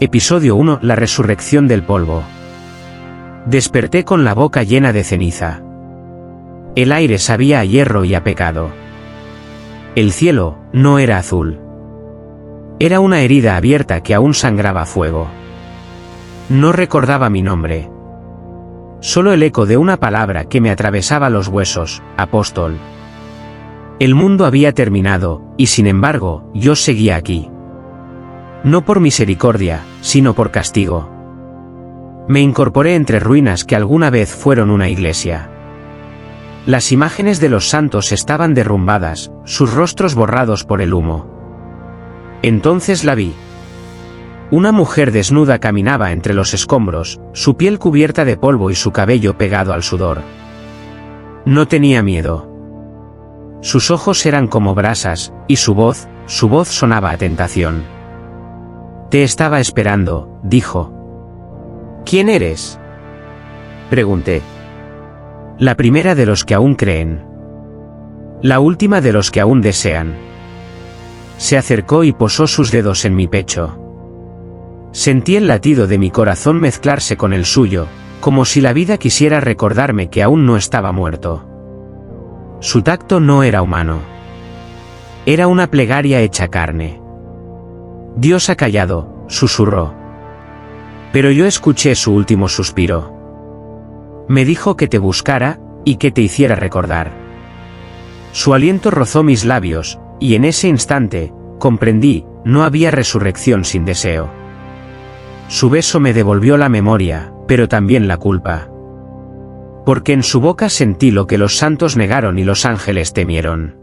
Episodio 1. La resurrección del polvo. Desperté con la boca llena de ceniza. El aire sabía a hierro y a pecado. El cielo no era azul. Era una herida abierta que aún sangraba fuego. No recordaba mi nombre. Solo el eco de una palabra que me atravesaba los huesos: apóstol. El mundo había terminado, y sin embargo, yo seguía aquí. No por misericordia, sino por castigo. Me incorporé entre ruinas que alguna vez fueron una iglesia. Las imágenes de los santos estaban derrumbadas, sus rostros borrados por el humo. Entonces la vi. Una mujer desnuda caminaba entre los escombros, su piel cubierta de polvo y su cabello pegado al sudor. No tenía miedo. Sus ojos eran como brasas, y su voz sonaba a tentación. Te estaba esperando, dijo. ¿Quién eres?, pregunté. La primera de los que aún creen. La última de los que aún desean. Se acercó y posó sus dedos en mi pecho. Sentí el latido de mi corazón mezclarse con el suyo, como si la vida quisiera recordarme que aún no estaba muerto. Su tacto no era humano. Era una plegaria hecha carne. Dios ha callado, susurró. Pero yo escuché su último suspiro. Me dijo que te buscara, y que te hiciera recordar. Su aliento rozó mis labios, y en ese instante, comprendí, no había resurrección sin deseo. Su beso me devolvió la memoria, pero también la culpa. Porque en su boca sentí lo que los santos negaron y los ángeles temieron.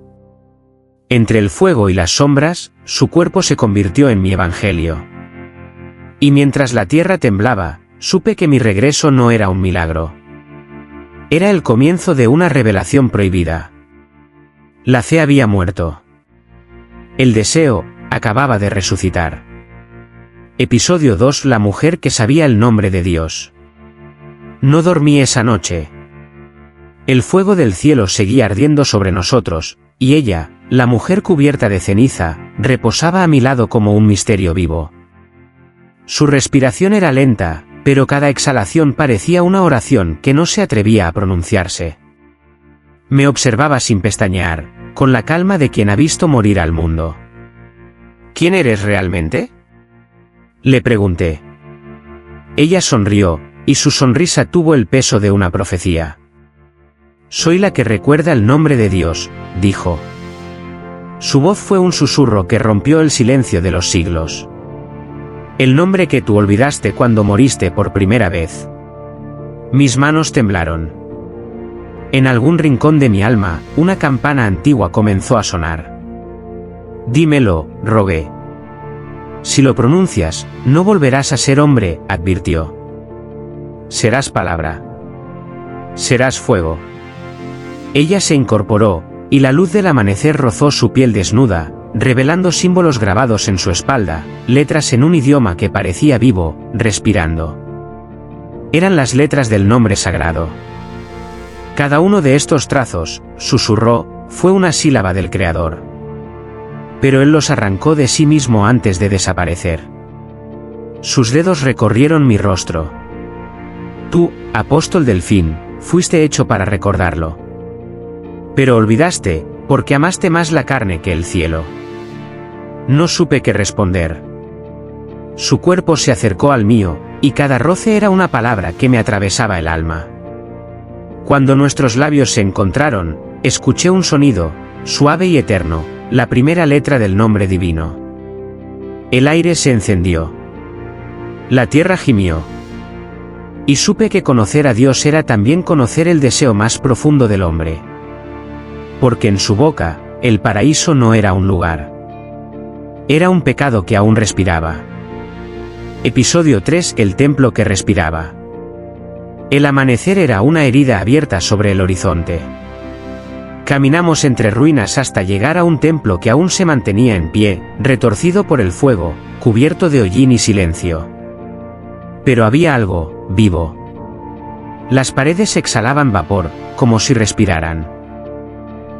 Entre el fuego y las sombras, su cuerpo se convirtió en mi evangelio. Y mientras la tierra temblaba, supe que mi regreso no era un milagro. Era el comienzo de una revelación prohibida. La fe había muerto. El deseo acababa de resucitar. Episodio 2. La mujer que sabía el nombre de Dios. No dormí esa noche. El fuego del cielo seguía ardiendo sobre nosotros, y ella, la mujer cubierta de ceniza, reposaba a mi lado como un misterio vivo. Su respiración era lenta, pero cada exhalación parecía una oración que no se atrevía a pronunciarse. Me observaba sin pestañear, con la calma de quien ha visto morir al mundo. ¿Quién eres realmente?, le pregunté. Ella sonrió, y su sonrisa tuvo el peso de una profecía. Soy la que recuerda el nombre de Dios, dijo. Su voz fue un susurro que rompió el silencio de los siglos. El nombre que tú olvidaste cuando moriste por primera vez. Mis manos temblaron. En algún rincón de mi alma, una campana antigua comenzó a sonar. Dímelo, rogué. Si lo pronuncias, no volverás a ser hombre, advirtió. Serás palabra. Serás fuego. Ella se incorporó, y la luz del amanecer rozó su piel desnuda, revelando símbolos grabados en su espalda, letras en un idioma que parecía vivo, respirando. Eran las letras del nombre sagrado. Cada uno de estos trazos, susurró, fue una sílaba del Creador. Pero él los arrancó de sí mismo antes de desaparecer. Sus dedos recorrieron mi rostro. Tú, apóstol del fin, fuiste hecho para recordarlo. Pero olvidaste, porque amaste más la carne que el cielo. No supe qué responder. Su cuerpo se acercó al mío, y cada roce era una palabra que me atravesaba el alma. Cuando nuestros labios se encontraron, escuché un sonido, suave y eterno, la primera letra del nombre divino. El aire se encendió. La tierra gimió. Y supe que conocer a Dios era también conocer el deseo más profundo del hombre. Porque en su boca, el paraíso no era un lugar. Era un pecado que aún respiraba. Episodio 3. El templo que respiraba. El amanecer era una herida abierta sobre el horizonte. Caminamos entre ruinas hasta llegar a un templo que aún se mantenía en pie, retorcido por el fuego, cubierto de hollín y silencio. Pero había algo vivo. Las paredes exhalaban vapor, como si respiraran.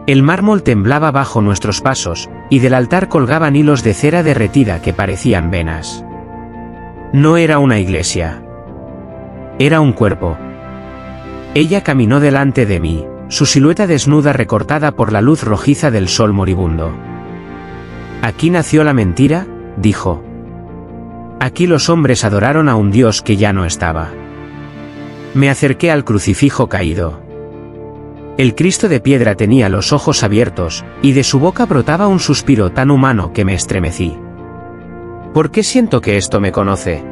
El mármol temblaba bajo nuestros pasos, y del altar colgaban hilos de cera derretida que parecían venas. No era una iglesia. Era un cuerpo. Ella caminó delante de mí, su silueta desnuda recortada por la luz rojiza del sol moribundo. «Aquí nació la mentira», dijo. «Aquí los hombres adoraron a un Dios que ya no estaba». Me acerqué al crucifijo caído. El Cristo de piedra tenía los ojos abiertos, y de su boca brotaba un suspiro tan humano que me estremecí. «¿Por qué siento que esto me conoce?»,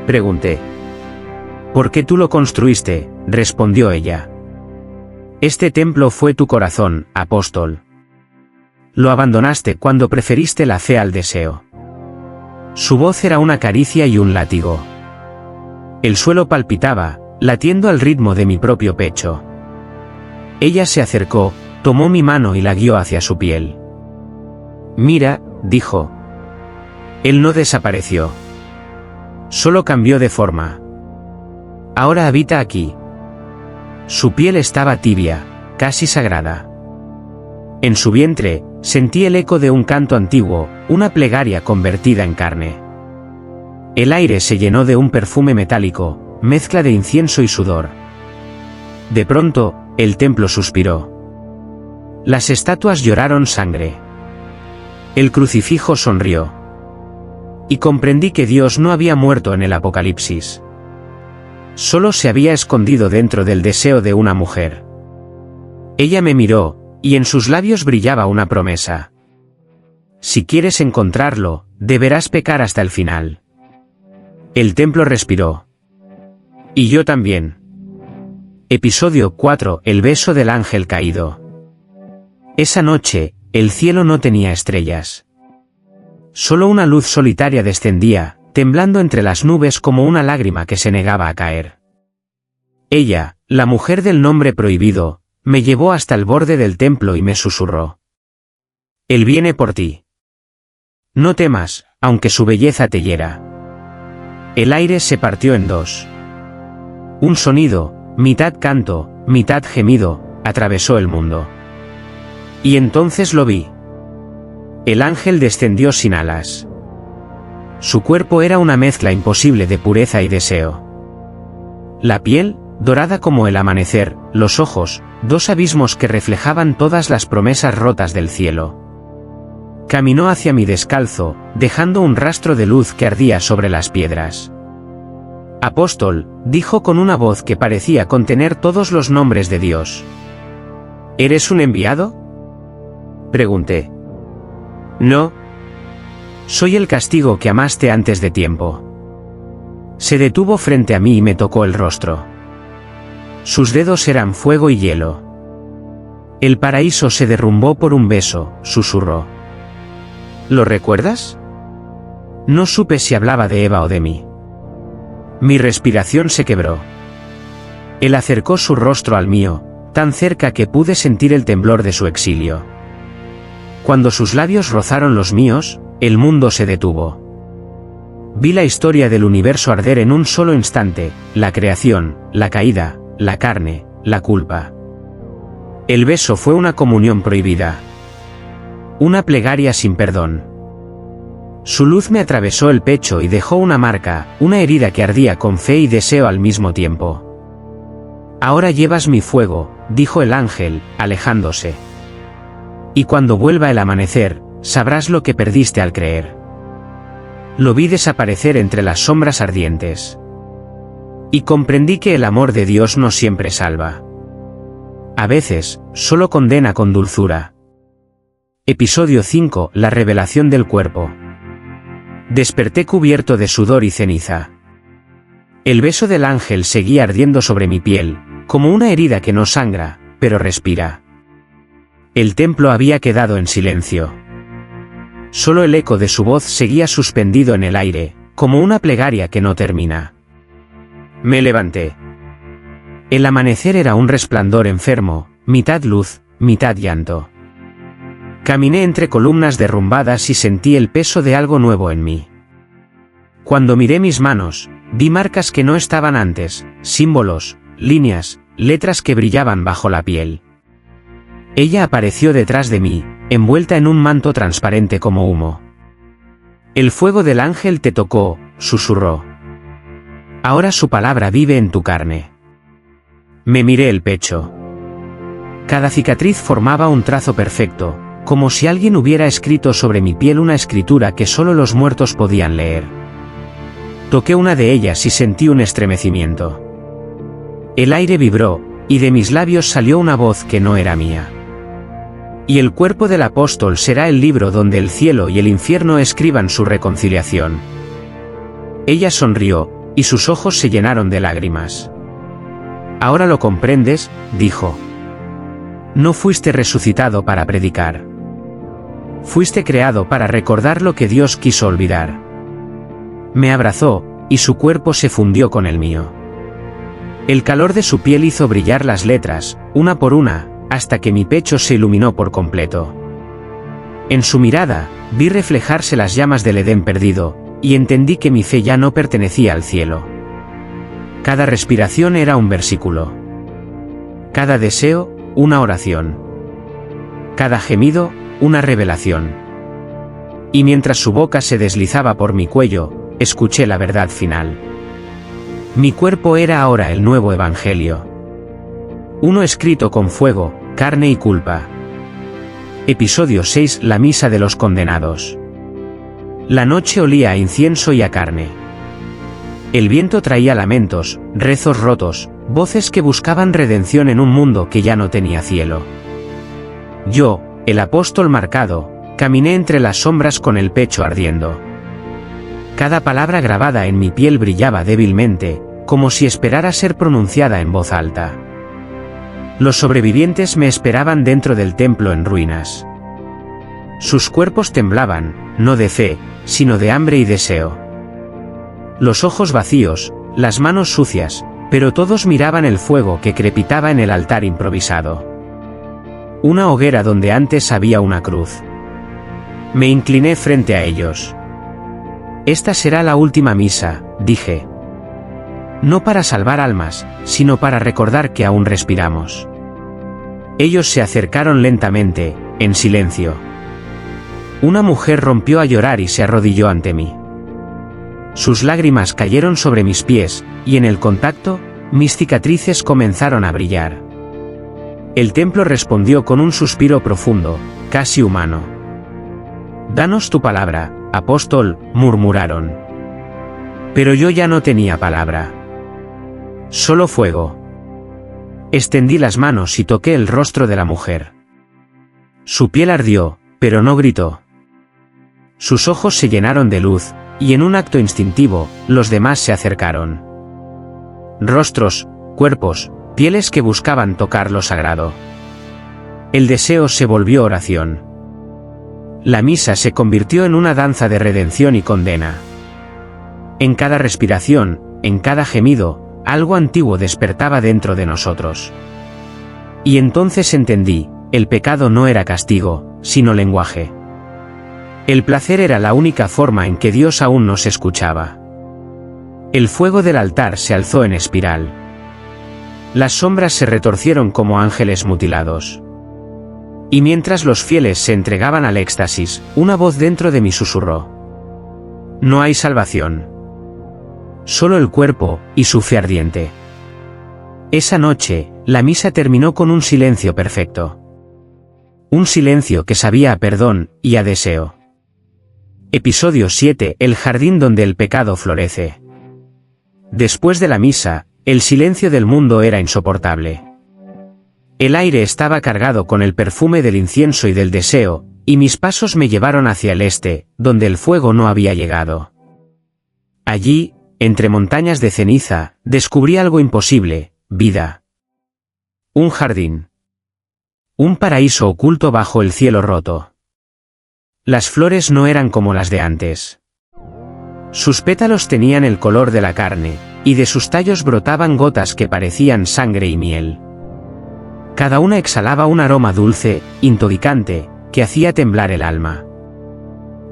pregunté. «Porque tú lo construiste», respondió ella. «Este templo fue tu corazón, apóstol. Lo abandonaste cuando preferiste la fe al deseo». Su voz era una caricia y un látigo. El suelo palpitaba, latiendo al ritmo de mi propio pecho. Ella se acercó, tomó mi mano y la guió hacia su piel. «Mira», dijo. Él no desapareció. Solo cambió de forma. Ahora habita aquí. Su piel estaba tibia, casi sagrada. En su vientre, sentí el eco de un canto antiguo, una plegaria convertida en carne. El aire se llenó de un perfume metálico, mezcla de incienso y sudor. De pronto, el templo suspiró. Las estatuas lloraron sangre. El crucifijo sonrió. Y comprendí que Dios no había muerto en el Apocalipsis. Solo se había escondido dentro del deseo de una mujer. Ella me miró, y en sus labios brillaba una promesa. Si quieres encontrarlo, deberás pecar hasta el final. El templo respiró. Y yo también. Episodio 4: El beso del ángel caído. Esa noche, el cielo no tenía estrellas. Solo una luz solitaria descendía, temblando entre las nubes como una lágrima que se negaba a caer. Ella, la mujer del nombre prohibido, me llevó hasta el borde del templo y me susurró. Él viene por ti. No temas, aunque su belleza te hiera. El aire se partió en dos. Un sonido, mitad canto, mitad gemido, atravesó el mundo. Y entonces lo vi. El ángel descendió sin alas. Su cuerpo era una mezcla imposible de pureza y deseo. La piel, dorada como el amanecer, los ojos, dos abismos que reflejaban todas las promesas rotas del cielo. Caminó hacia mí descalzo, dejando un rastro de luz que ardía sobre las piedras. Apóstol, dijo con una voz que parecía contener todos los nombres de Dios. ¿Eres un enviado?, pregunté. No. Soy el castigo que amaste antes de tiempo. Se detuvo frente a mí y me tocó el rostro. Sus dedos eran fuego y hielo. El paraíso se derrumbó por un beso, susurró. ¿Lo recuerdas? No supe si hablaba de Eva o de mí. Mi respiración se quebró. Él acercó su rostro al mío, tan cerca que pude sentir el temblor de su exilio. Cuando sus labios rozaron los míos, el mundo se detuvo. Vi la historia del universo arder en un solo instante, la creación, la caída, la carne, la culpa. El beso fue una comunión prohibida. Una plegaria sin perdón. Su luz me atravesó el pecho y dejó una marca, una herida que ardía con fe y deseo al mismo tiempo. Ahora llevas mi fuego, dijo el ángel, alejándose. Y cuando vuelva el amanecer, sabrás lo que perdiste al creer. Lo vi desaparecer entre las sombras ardientes. Y comprendí que el amor de Dios no siempre salva. A veces, solo condena con dulzura. Episodio 5: La revelación del cuerpo. Desperté cubierto de sudor y ceniza. El beso del ángel seguía ardiendo sobre mi piel, como una herida que no sangra, pero respira. El templo había quedado en silencio. Solo el eco de su voz seguía suspendido en el aire, como una plegaria que no termina. Me levanté. El amanecer era un resplandor enfermo, mitad luz, mitad llanto. Caminé entre columnas derrumbadas y sentí el peso de algo nuevo en mí. Cuando miré mis manos, vi marcas que no estaban antes, símbolos, líneas, letras que brillaban bajo la piel. Ella apareció detrás de mí, envuelta en un manto transparente como humo. El fuego del ángel te tocó, susurró. Ahora su palabra vive en tu carne. Me miré el pecho. Cada cicatriz formaba un trazo perfecto, como si alguien hubiera escrito sobre mi piel una escritura que solo los muertos podían leer. Toqué una de ellas y sentí un estremecimiento. El aire vibró, y de mis labios salió una voz que no era mía. Y el cuerpo del apóstol será el libro donde el cielo y el infierno escriban su reconciliación. Ella sonrió, y sus ojos se llenaron de lágrimas. Ahora lo comprendes, dijo. No fuiste resucitado para predicar. Fuiste creado para recordar lo que Dios quiso olvidar. Me abrazó, y su cuerpo se fundió con el mío. El calor de su piel hizo brillar las letras, una por una, hasta que mi pecho se iluminó por completo. En su mirada, vi reflejarse las llamas del Edén perdido, y entendí que mi fe ya no pertenecía al cielo. Cada respiración era un versículo. Cada deseo, una oración. Cada gemido, una revelación. Y mientras su boca se deslizaba por mi cuello, escuché la verdad final. Mi cuerpo era ahora el nuevo evangelio. Uno escrito con fuego, carne y culpa. Episodio 6: La misa de los condenados. La noche olía a incienso y a carne. El viento traía lamentos, rezos rotos, voces que buscaban redención en un mundo que ya no tenía cielo. Yo, el apóstol marcado, caminé entre las sombras con el pecho ardiendo. Cada palabra grabada en mi piel brillaba débilmente, como si esperara ser pronunciada en voz alta. Los sobrevivientes me esperaban dentro del templo en ruinas. Sus cuerpos temblaban, no de fe, sino de hambre y deseo. Los ojos vacíos, las manos sucias, pero todos miraban el fuego que crepitaba en el altar improvisado. Una hoguera donde antes había una cruz. Me incliné frente a ellos. Esta será la última misa, dije. No para salvar almas, sino para recordar que aún respiramos. Ellos se acercaron lentamente, en silencio. Una mujer rompió a llorar y se arrodilló ante mí. Sus lágrimas cayeron sobre mis pies, y en el contacto, mis cicatrices comenzaron a brillar. El templo respondió con un suspiro profundo, casi humano. Danos tu palabra, apóstol, murmuraron. Pero yo ya no tenía palabra. Solo fuego. Extendí las manos y toqué el rostro de la mujer. Su piel ardió, pero no gritó. Sus ojos se llenaron de luz, y en un acto instintivo, los demás se acercaron. Rostros, cuerpos, pieles que buscaban tocar lo sagrado. El deseo se volvió oración. La misa se convirtió en una danza de redención y condena. En cada respiración, en cada gemido, algo antiguo despertaba dentro de nosotros. Y entonces entendí, el pecado no era castigo, sino lenguaje. El placer era la única forma en que Dios aún nos escuchaba. El fuego del altar se alzó en espiral. Las sombras se retorcieron como ángeles mutilados. Y mientras los fieles se entregaban al éxtasis, una voz dentro de mí susurró. No hay salvación. Solo el cuerpo, y su fe ardiente. Esa noche, la misa terminó con un silencio perfecto. Un silencio que sabía a perdón, y a deseo. Episodio 7: El jardín donde el pecado florece. Después de la misa, el silencio del mundo era insoportable. El aire estaba cargado con el perfume del incienso y del deseo, y mis pasos me llevaron hacia el este, donde el fuego no había llegado. Allí, entre montañas de ceniza, descubrí algo imposible: vida. Un jardín. Un paraíso oculto bajo el cielo roto. Las flores no eran como las de antes. Sus pétalos tenían el color de la carne, y de sus tallos brotaban gotas que parecían sangre y miel. Cada una exhalaba un aroma dulce, intoxicante, que hacía temblar el alma.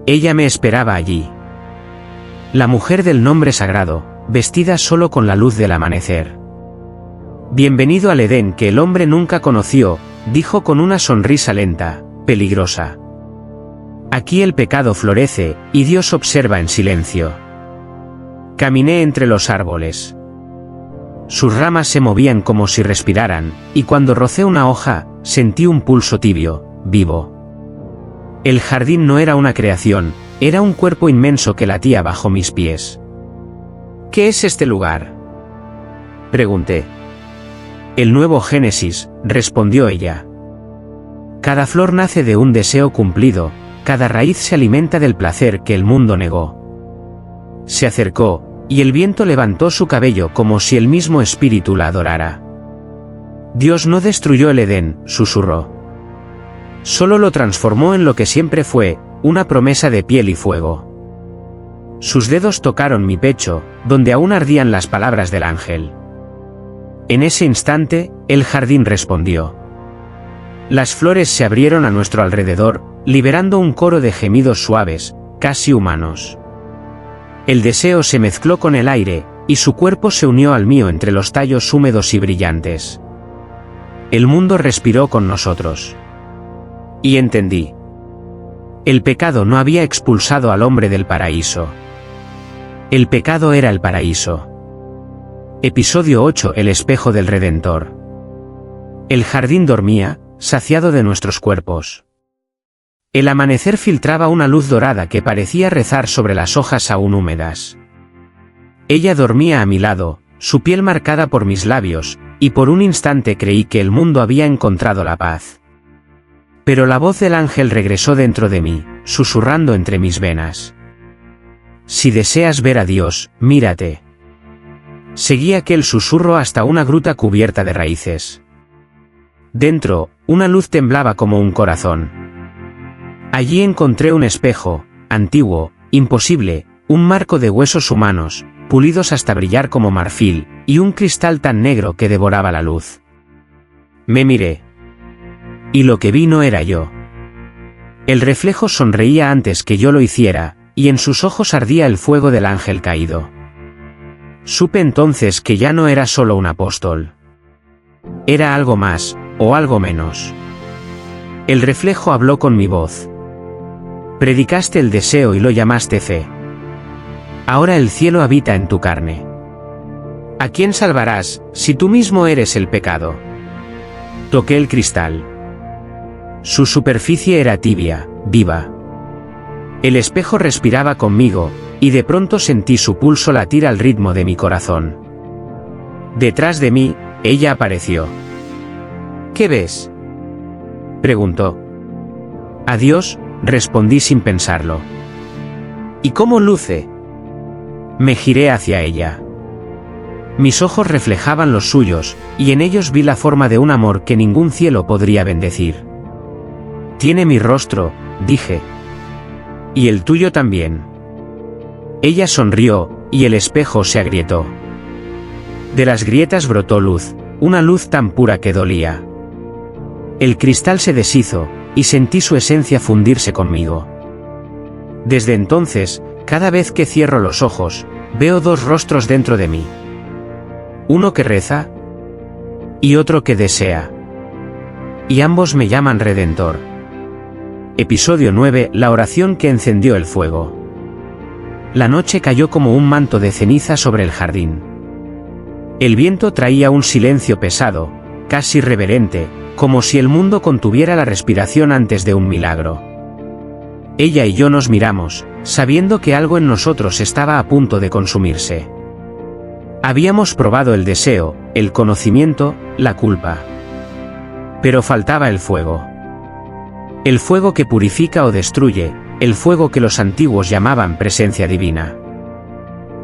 Ella me esperaba allí. La mujer del nombre sagrado, vestida solo con la luz del amanecer. Bienvenido al Edén que el hombre nunca conoció, dijo con una sonrisa lenta, peligrosa. Aquí el pecado florece, y Dios observa en silencio. Caminé entre los árboles. Sus ramas se movían como si respiraran, y cuando rocé una hoja, sentí un pulso tibio, vivo. El jardín no era una creación, era un cuerpo inmenso que latía bajo mis pies. ¿Qué es este lugar?, pregunté. El nuevo Génesis, respondió ella. Cada flor nace de un deseo cumplido, cada raíz se alimenta del placer que el mundo negó. Se acercó, y el viento levantó su cabello como si el mismo espíritu la adorara. Dios no destruyó el Edén, susurró. Solo lo transformó en lo que siempre fue, una promesa de piel y fuego. Sus dedos tocaron mi pecho, donde aún ardían las palabras del ángel. En ese instante, el jardín respondió. Las flores se abrieron a nuestro alrededor, liberando un coro de gemidos suaves, casi humanos. El deseo se mezcló con el aire, y su cuerpo se unió al mío entre los tallos húmedos y brillantes. El mundo respiró con nosotros. Y entendí. El pecado no había expulsado al hombre del paraíso. El pecado era el paraíso. Episodio 8: El espejo del Redentor. El jardín dormía, saciado de nuestros cuerpos. El amanecer filtraba una luz dorada que parecía rezar sobre las hojas aún húmedas. Ella dormía a mi lado, su piel marcada por mis labios, y por un instante creí que el mundo había encontrado la paz. Pero la voz del ángel regresó dentro de mí, susurrando entre mis venas. Si deseas ver a Dios, mírate. Seguí aquel susurro hasta una gruta cubierta de raíces. Dentro, una luz temblaba como un corazón. Allí encontré un espejo, antiguo, imposible, un marco de huesos humanos, pulidos hasta brillar como marfil, y un cristal tan negro que devoraba la luz. Me miré. Y lo que vi no era yo. El reflejo sonreía antes que yo lo hiciera, y en sus ojos ardía el fuego del ángel caído. Supe entonces que ya no era solo un apóstol. Era algo más, o algo menos. El reflejo habló con mi voz. Predicaste el deseo y lo llamaste fe. Ahora el cielo habita en tu carne. ¿A quién salvarás, si tú mismo eres el pecado? Toqué el cristal. Su superficie era tibia, viva. El espejo respiraba conmigo, y de pronto sentí su pulso latir al ritmo de mi corazón. Detrás de mí, ella apareció. ¿Qué ves?, preguntó. A Dios, respondí sin pensarlo. ¿Y cómo luce? Me giré hacia ella. Mis ojos reflejaban los suyos, y en ellos vi la forma de un amor que ningún cielo podría bendecir. Tiene mi rostro, dije. Y el tuyo también. Ella sonrió, y el espejo se agrietó. De las grietas brotó luz, una luz tan pura que dolía. El cristal se deshizo, y sentí su esencia fundirse conmigo. Desde entonces, cada vez que cierro los ojos, veo dos rostros dentro de mí. Uno que reza, y otro que desea. Y ambos me llaman Redentor. Episodio 9: La oración que encendió el fuego. La noche cayó como un manto de ceniza sobre el jardín. El viento traía un silencio pesado, casi reverente, como si el mundo contuviera la respiración antes de un milagro. Ella y yo nos miramos, sabiendo que algo en nosotros estaba a punto de consumirse. Habíamos probado el deseo, el conocimiento, la culpa. Pero faltaba el fuego. El fuego que purifica o destruye, el fuego que los antiguos llamaban presencia divina.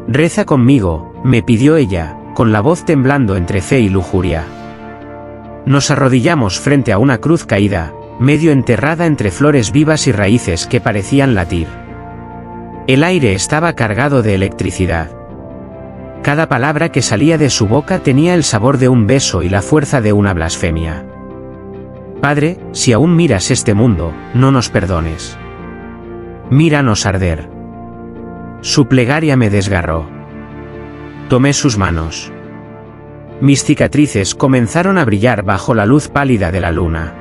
Reza conmigo, me pidió ella, con la voz temblando entre fe y lujuria. Nos arrodillamos frente a una cruz caída, medio enterrada entre flores vivas y raíces que parecían latir. El aire estaba cargado de electricidad. Cada palabra que salía de su boca tenía el sabor de un beso y la fuerza de una blasfemia. Padre, si aún miras este mundo, no nos perdones. Míranos arder. Su plegaria me desgarró. Tomé sus manos. Mis cicatrices comenzaron a brillar bajo la luz pálida de la luna.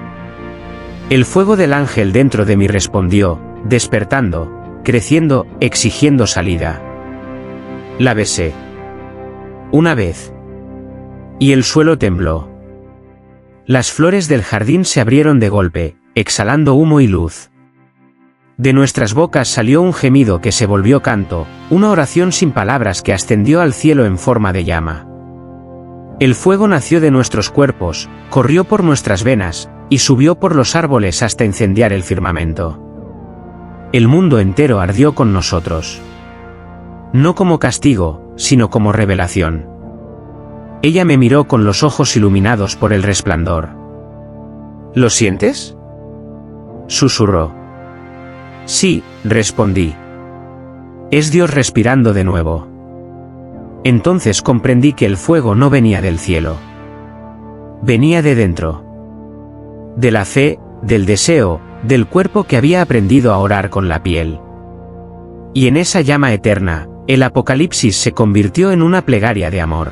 El fuego del ángel dentro de mí respondió, despertando, creciendo, exigiendo salida. La besé. Una vez. Y el suelo tembló. Las flores del jardín se abrieron de golpe, exhalando humo y luz. De nuestras bocas salió un gemido que se volvió canto, una oración sin palabras que ascendió al cielo en forma de llama. El fuego nació de nuestros cuerpos, corrió por nuestras venas, y subió por los árboles hasta incendiar el firmamento. El mundo entero ardió con nosotros. No como castigo, sino como revelación. Ella me miró con los ojos iluminados por el resplandor. ¿Lo sientes?, susurró. Sí, respondí. Es Dios respirando de nuevo. Entonces comprendí que el fuego no venía del cielo. Venía de dentro. De la fe, del deseo, del cuerpo que había aprendido a orar con la piel. Y en esa llama eterna, el Apocalipsis se convirtió en una plegaria de amor.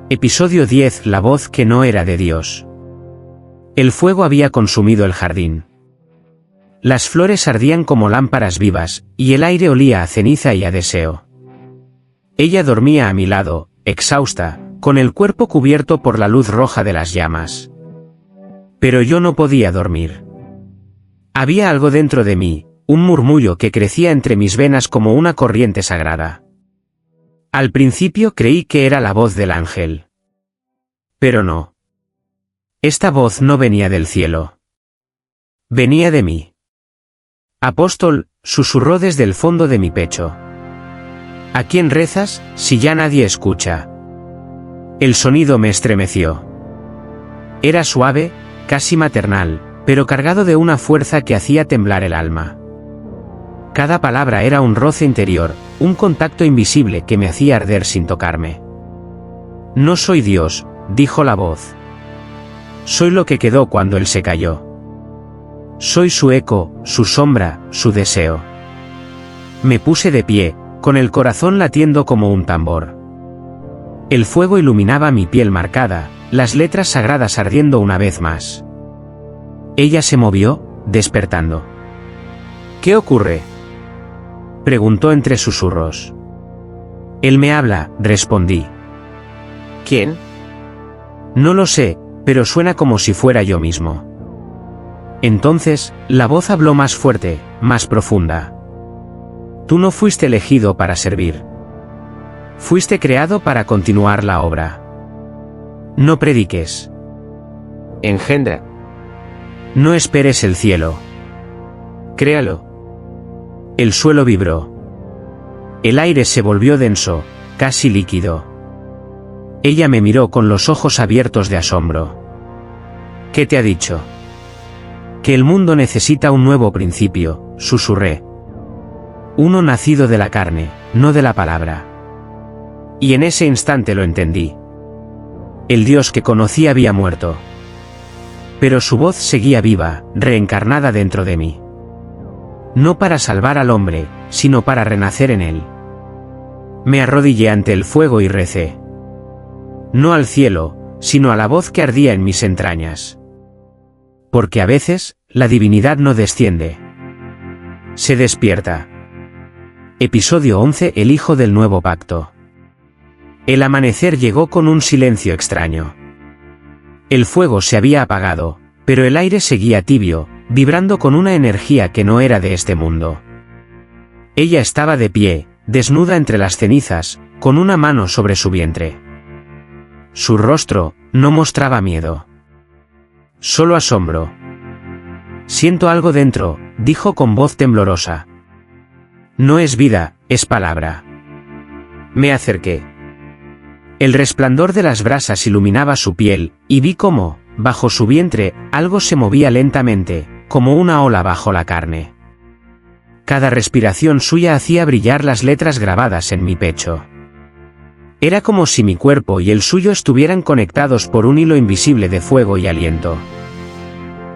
Episodio 10. La voz que no era de Dios. El fuego había consumido el jardín. Las flores ardían como lámparas vivas, y el aire olía a ceniza y a deseo. Ella dormía a mi lado, exhausta, con el cuerpo cubierto por la luz roja de las llamas. Pero yo no podía dormir. Había algo dentro de mí, un murmullo que crecía entre mis venas como una corriente sagrada. Al principio creí que era la voz del ángel. Pero no. Esta voz no venía del cielo. Venía de mí. Apóstol, susurró desde el fondo de mi pecho. ¿A quién rezas, si ya nadie escucha? El sonido me estremeció. Era suave, casi maternal, pero cargado de una fuerza que hacía temblar el alma. Cada palabra era un roce interior, un contacto invisible que me hacía arder sin tocarme. No soy Dios, dijo la voz. Soy lo que quedó cuando él se cayó. Soy su eco, su sombra, su deseo. Me puse de pie, con el corazón latiendo como un tambor. El fuego iluminaba mi piel marcada, las letras sagradas ardiendo una vez más. Ella se movió, despertando. ¿Qué ocurre?, preguntó entre susurros. Él me habla, respondí. ¿Quién? No lo sé, pero suena como si fuera yo mismo. Entonces, la voz habló más fuerte, más profunda. Tú no fuiste elegido para servir. Fuiste creado para continuar la obra. No prediques. Engendra. No esperes el cielo. Créalo. El suelo vibró. El aire se volvió denso, casi líquido. Ella me miró con los ojos abiertos de asombro. ¿Qué te ha dicho? Que el mundo necesita un nuevo principio, susurré. Uno nacido de la carne, no de la palabra. Y en ese instante lo entendí. El Dios que conocí había muerto. Pero su voz seguía viva, reencarnada dentro de mí. No para salvar al hombre, sino para renacer en él. Me arrodillé ante el fuego y recé. No al cielo, sino a la voz que ardía en mis entrañas. Porque a veces, la divinidad no desciende. Se despierta. Episodio 11. El hijo del nuevo pacto. El amanecer llegó con un silencio extraño. El fuego se había apagado, pero el aire seguía tibio, vibrando con una energía que no era de este mundo. Ella estaba de pie, desnuda entre las cenizas, con una mano sobre su vientre. Su rostro no mostraba miedo. Solo asombro. Siento algo dentro, dijo con voz temblorosa. No es vida, es palabra. Me acerqué. El resplandor de las brasas iluminaba su piel, y vi cómo, bajo su vientre, algo se movía lentamente, como una ola bajo la carne. Cada respiración suya hacía brillar las letras grabadas en mi pecho. Era como si mi cuerpo y el suyo estuvieran conectados por un hilo invisible de fuego y aliento.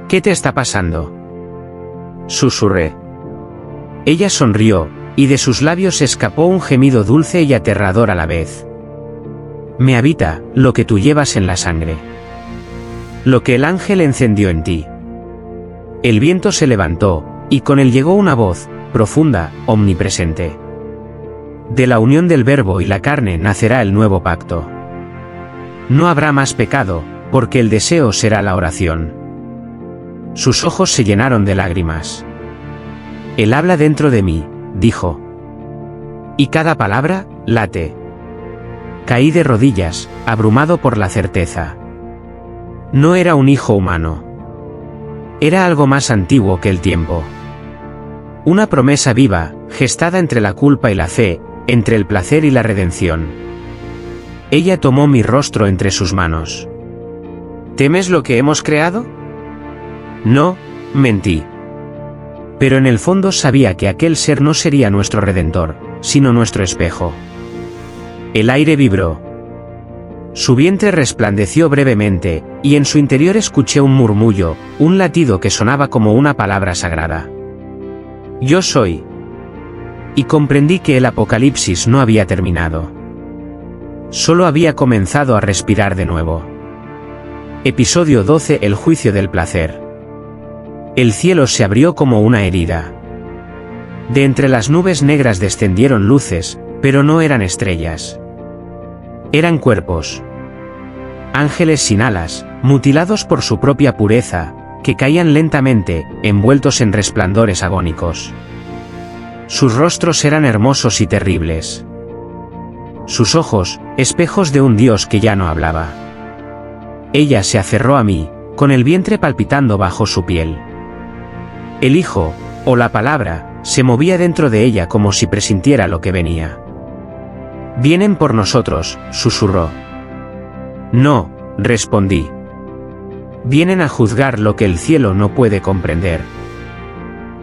¿Qué te está pasando?, susurré. Ella sonrió, y de sus labios escapó un gemido dulce y aterrador a la vez. Me habita lo que tú llevas en la sangre. Lo que el ángel encendió en ti. El viento se levantó, y con él llegó una voz, profunda, omnipresente. de la unión del Verbo y la carne nacerá el nuevo pacto. No habrá más pecado, porque el deseo será la oración. Sus ojos se llenaron de lágrimas. Él habla dentro de mí, dijo. Y cada palabra, late. Caí de rodillas, abrumado por la certeza. No era un hijo humano. Era algo más antiguo que el tiempo. Una promesa viva, gestada entre la culpa y la fe, entre el placer y la redención. Ella tomó mi rostro entre sus manos. ¿Temes lo que hemos creado? No, mentí. Pero en el fondo sabía que aquel ser no sería nuestro redentor, sino nuestro espejo. El aire vibró. Su vientre resplandeció brevemente, y en su interior escuché un murmullo, un latido que sonaba como una palabra sagrada. Yo soy. Y comprendí que el apocalipsis no había terminado. Solo había comenzado a respirar de nuevo. Episodio 12. El juicio del placer. El cielo se abrió como una herida. De entre las nubes negras descendieron luces, pero no eran estrellas. Eran cuerpos. Ángeles sin alas, mutilados por su propia pureza, que caían lentamente, envueltos en resplandores agónicos. Sus rostros eran hermosos y terribles. Sus ojos, espejos de un Dios que ya no hablaba. Ella se aferró a mí, con el vientre palpitando bajo su piel. El Hijo, o la palabra, se movía dentro de ella como si presintiera lo que venía. Vienen por nosotros, susurró. No, respondí. Vienen a juzgar lo que el cielo no puede comprender.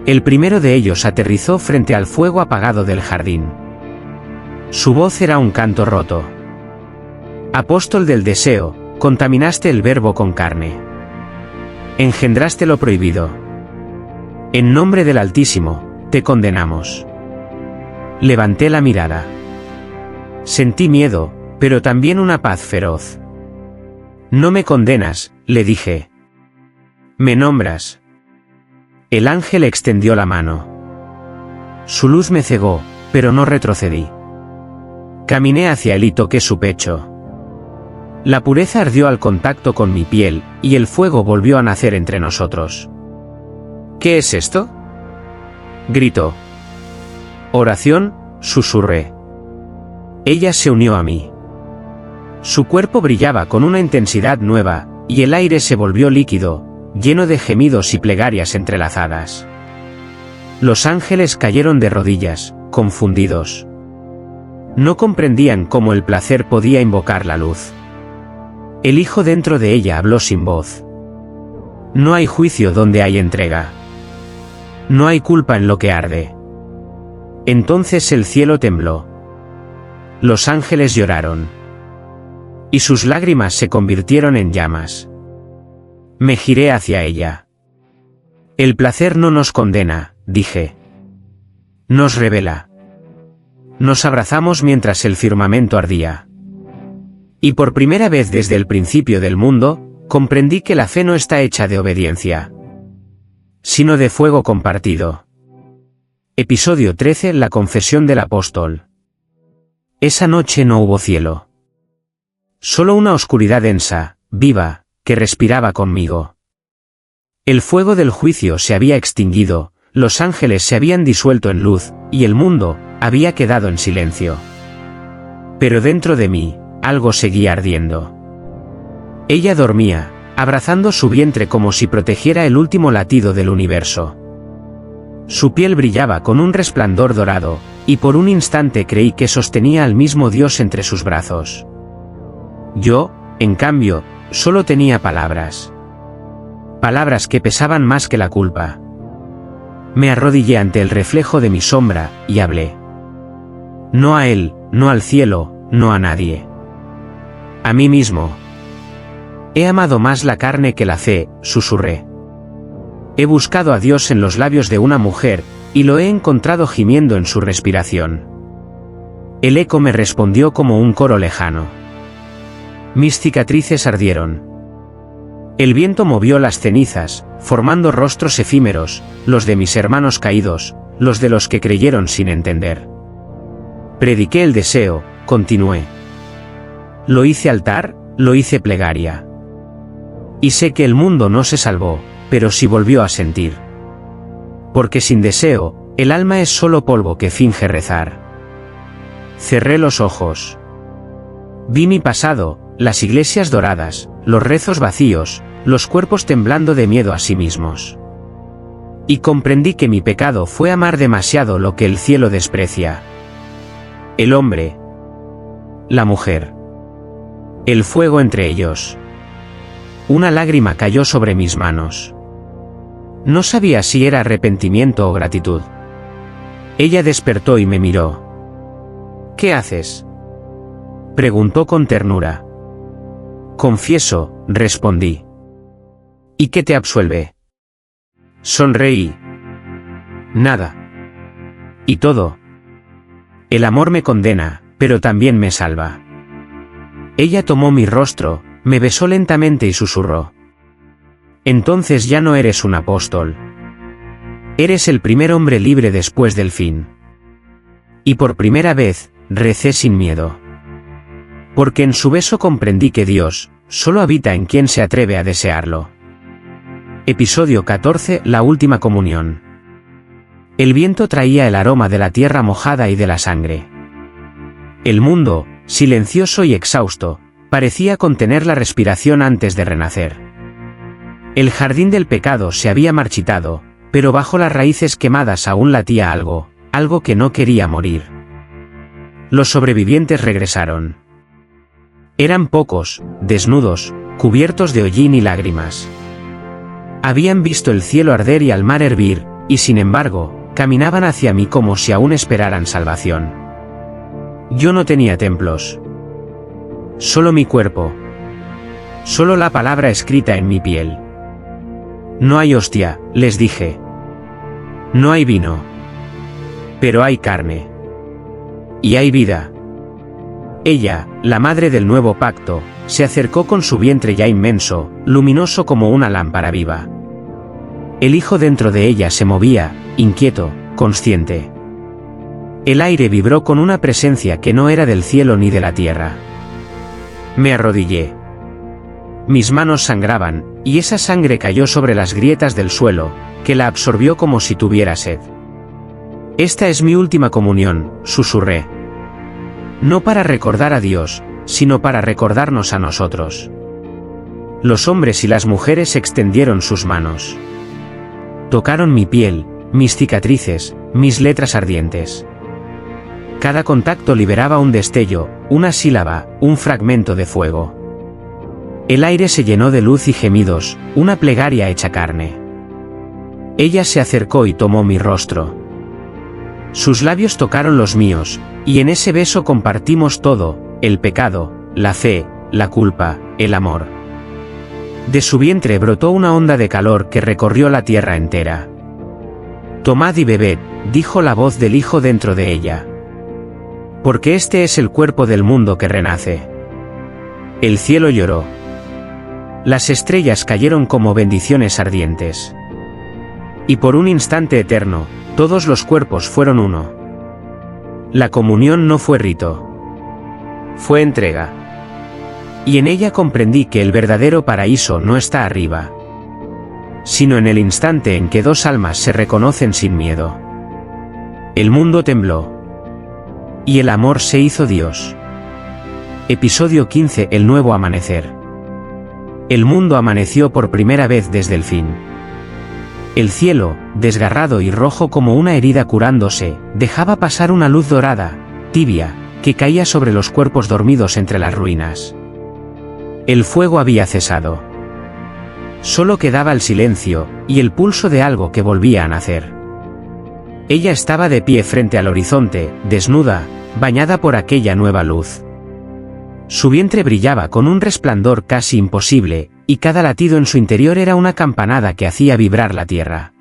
El primero de ellos aterrizó frente al fuego apagado del jardín. Su voz era un canto roto. Apóstol del deseo, contaminaste el Verbo con carne. Engendraste lo prohibido. En nombre del Altísimo, te condenamos. Levanté la mirada. Sentí miedo, pero también una paz feroz. No me condenas, le dije. Me nombras. El ángel extendió la mano. Su luz me cegó, pero no retrocedí. Caminé hacia él y toqué su pecho. La pureza ardió al contacto con mi piel, y el fuego volvió a nacer entre nosotros. ¿Qué es esto?, gritó. Oración, susurré. Ella se unió a mí. Su cuerpo brillaba con una intensidad nueva, y el aire se volvió líquido, lleno de gemidos y plegarias entrelazadas. Los ángeles cayeron de rodillas, confundidos. No comprendían cómo el placer podía invocar la luz. El Hijo dentro de ella habló sin voz. No hay juicio donde hay entrega. No hay culpa en lo que arde. Entonces el cielo tembló. Los ángeles lloraron. Y sus lágrimas se convirtieron en llamas. Me giré hacia ella. El placer no nos condena, dije. Nos revela. Nos abrazamos mientras el firmamento ardía. Y por primera vez desde el principio del mundo, comprendí que la fe no está hecha de obediencia, sino de fuego compartido. Episodio 13. La confesión del apóstol. Esa noche no hubo cielo. Solo una oscuridad densa, viva, que respiraba conmigo. El fuego del juicio se había extinguido, los ángeles se habían disuelto en luz, y el mundo había quedado en silencio. Pero dentro de mí, algo seguía ardiendo. Ella dormía, abrazando su vientre como si protegiera el último latido del universo. Su piel brillaba con un resplandor dorado, y por un instante creí que sostenía al mismo Dios entre sus brazos. Yo, en cambio, solo tenía palabras. Palabras que pesaban más que la culpa. Me arrodillé ante el reflejo de mi sombra, y hablé. No a él, no al cielo, no a nadie. A mí mismo. He amado más la carne que la fe, susurré. He buscado a Dios en los labios de una mujer, y lo he encontrado gimiendo en su respiración. El eco me respondió como un coro lejano. Mis cicatrices ardieron. El viento movió las cenizas, formando rostros efímeros, los de mis hermanos caídos, los de los que creyeron sin entender. Prediqué el deseo, continué. Lo hice altar, lo hice plegaria. Y sé que el mundo no se salvó, pero sí volvió a sentir. Porque sin deseo, el alma es solo polvo que finge rezar. Cerré los ojos. Vi mi pasado, las iglesias doradas, los rezos vacíos, los cuerpos temblando de miedo a sí mismos. Y comprendí que mi pecado fue amar demasiado lo que el cielo desprecia. El hombre. La mujer. El fuego entre ellos. Una lágrima cayó sobre mis manos. No sabía si era arrepentimiento o gratitud. Ella despertó y me miró. ¿Qué haces?, preguntó con ternura. Confieso, respondí. ¿Y qué te absuelve? Sonreí. Nada. ¿Y todo? El amor me condena, pero también me salva. Ella tomó mi rostro, me besó lentamente y susurró. Entonces ya no eres un apóstol. Eres el primer hombre libre después del fin. Y por primera vez, recé sin miedo. Porque en su beso comprendí que Dios solo habita en quien se atreve a desearlo. Episodio 14. La última comunión. El viento traía el aroma de la tierra mojada y de la sangre. El mundo, silencioso y exhausto, parecía contener la respiración antes de renacer. El jardín del pecado se había marchitado, pero bajo las raíces quemadas aún latía algo que no quería morir. Los sobrevivientes regresaron. Eran pocos, desnudos, cubiertos de hollín y lágrimas. Habían visto el cielo arder y al mar hervir, y sin embargo, caminaban hacia mí como si aún esperaran salvación. Yo no tenía templos. Solo mi cuerpo. Solo la palabra escrita en mi piel. No hay hostia, les dije. No hay vino. Pero hay carne. Y hay vida. Ella, la madre del nuevo pacto, se acercó con su vientre ya inmenso, luminoso como una lámpara viva. El hijo dentro de ella se movía, inquieto, consciente. El aire vibró con una presencia que no era del cielo ni de la tierra. Me arrodillé. Mis manos sangraban, y esa sangre cayó sobre las grietas del suelo, que la absorbió como si tuviera sed. Esta es mi última comunión, susurré. No para recordar a Dios, sino para recordarnos a nosotros. Los hombres y las mujeres extendieron sus manos. Tocaron mi piel, mis cicatrices, mis letras ardientes. Cada contacto liberaba un destello, una sílaba, un fragmento de fuego. El aire se llenó de luz y gemidos, una plegaria hecha carne. Ella se acercó y tomó mi rostro. Sus labios tocaron los míos, y en ese beso compartimos todo, el pecado, la fe, la culpa, el amor. De su vientre brotó una onda de calor que recorrió la tierra entera. Tomad y bebed, dijo la voz del Hijo dentro de ella. Porque este es el cuerpo del mundo que renace. El cielo lloró. Las estrellas cayeron como bendiciones ardientes. Y por un instante eterno, todos los cuerpos fueron uno. La comunión no fue rito. Fue entrega. Y en ella comprendí que el verdadero paraíso no está arriba, sino en el instante en que dos almas se reconocen sin miedo. El mundo tembló. Y el amor se hizo Dios. Episodio 15. El nuevo amanecer. El mundo amaneció por primera vez desde el fin. El cielo, desgarrado y rojo como una herida curándose, dejaba pasar una luz dorada, tibia, que caía sobre los cuerpos dormidos entre las ruinas. El fuego había cesado. Solo quedaba el silencio, y el pulso de algo que volvía a nacer. Ella estaba de pie frente al horizonte, desnuda, bañada por aquella nueva luz. Su vientre brillaba con un resplandor casi imposible, y cada latido en su interior era una campanada que hacía vibrar la tierra.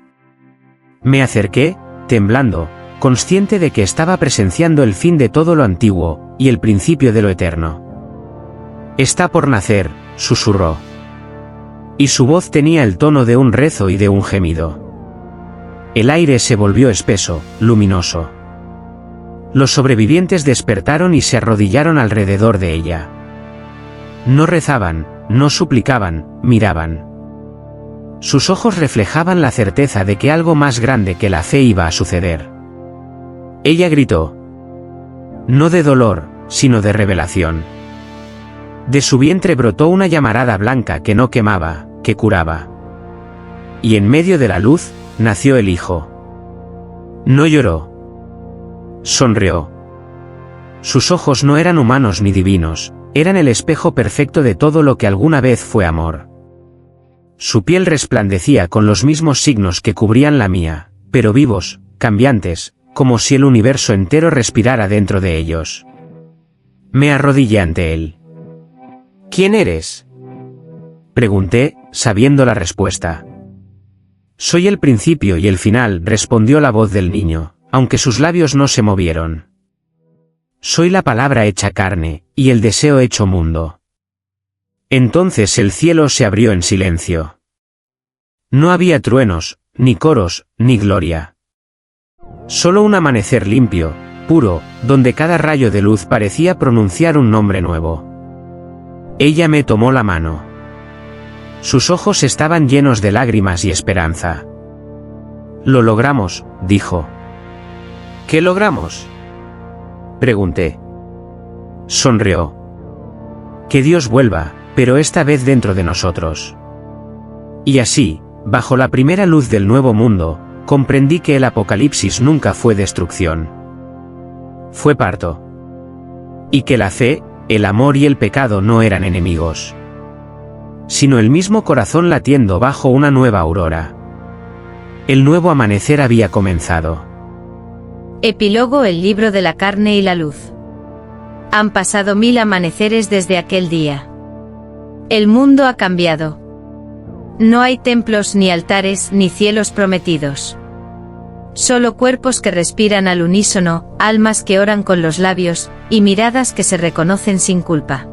Me acerqué, temblando, consciente de que estaba presenciando el fin de todo lo antiguo, y el principio de lo eterno. Está por nacer, susurró. Y su voz tenía el tono de un rezo y de un gemido. El aire se volvió espeso, luminoso. Los sobrevivientes despertaron y se arrodillaron alrededor de ella. No rezaban, no suplicaban, miraban. Sus ojos reflejaban la certeza de que algo más grande que la fe iba a suceder. Ella gritó. No de dolor, sino de revelación. De su vientre brotó una llamarada blanca que no quemaba, que curaba. Y en medio de la luz, nació el Hijo. No lloró. Sonrió. Sus ojos no eran humanos ni divinos, eran el espejo perfecto de todo lo que alguna vez fue amor. Su piel resplandecía con los mismos signos que cubrían la mía, pero vivos, cambiantes, como si el universo entero respirara dentro de ellos. Me arrodillé ante él. ¿Quién eres?, pregunté, sabiendo la respuesta. Soy el principio y el final, respondió la voz del niño, aunque sus labios no se movieron. Soy la palabra hecha carne, y el deseo hecho mundo. Entonces el cielo se abrió en silencio. No había truenos, ni coros, ni gloria. Solo un amanecer limpio, puro, donde cada rayo de luz parecía pronunciar un nombre nuevo. Ella me tomó la mano. Sus ojos estaban llenos de lágrimas y esperanza. Lo logramos, dijo. ¿Qué logramos?, pregunté. Sonrió. Que Dios vuelva, pero esta vez dentro de nosotros. Y así, bajo la primera luz del nuevo mundo, comprendí que el apocalipsis nunca fue destrucción. Fue parto. Y que la fe, el amor y el pecado no eran enemigos, sino el mismo corazón latiendo bajo una nueva aurora. El nuevo amanecer había comenzado. Epílogo: el libro de la carne y la luz. Han pasado 1000 amaneceres desde aquel día. El mundo ha cambiado. No hay templos ni altares ni cielos prometidos. Solo cuerpos que respiran al unísono, almas que oran con los labios, y miradas que se reconocen sin culpa.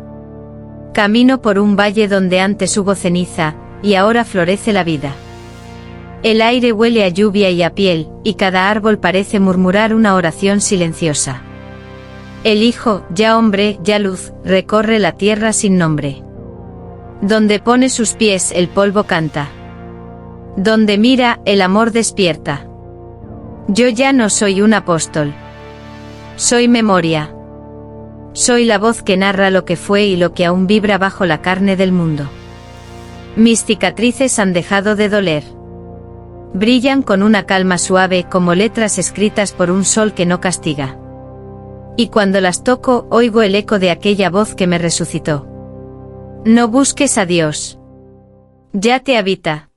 Camino por un valle donde antes hubo ceniza, y ahora florece la vida. El aire huele a lluvia y a piel, y cada árbol parece murmurar una oración silenciosa. El Hijo, ya hombre, ya luz, recorre la tierra sin nombre. Donde pone sus pies el polvo canta. Donde mira, el amor despierta. Yo ya no soy un apóstol. Soy memoria. Soy la voz que narra lo que fue y lo que aún vibra bajo la carne del mundo. Mis cicatrices han dejado de doler. Brillan con una calma suave como letras escritas por un sol que no castiga. Y cuando las toco, oigo el eco de aquella voz que me resucitó. No busques a Dios. Ya te habita.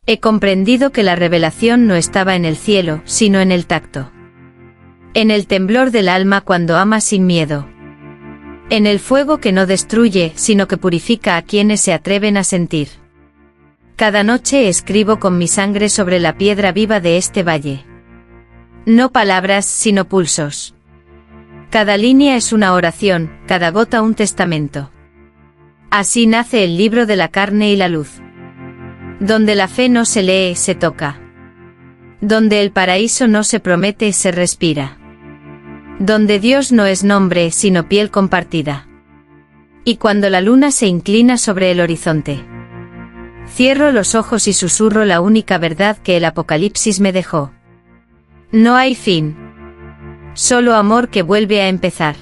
He comprendido que la revelación no estaba en el cielo, sino en el tacto. En el temblor del alma cuando ama sin miedo. En el fuego que no destruye, sino que purifica a quienes se atreven a sentir. Cada noche escribo con mi sangre sobre la piedra viva de este valle. No palabras, sino pulsos. Cada línea es una oración, cada gota un testamento. Así nace el libro de la carne y la luz. Donde la fe no se lee, se toca. Donde el paraíso no se promete, se respira. Donde Dios no es nombre, sino piel compartida. Y cuando la luna se inclina sobre el horizonte, cierro los ojos y susurro la única verdad que el Apocalipsis me dejó. No hay fin. Solo amor que vuelve a empezar.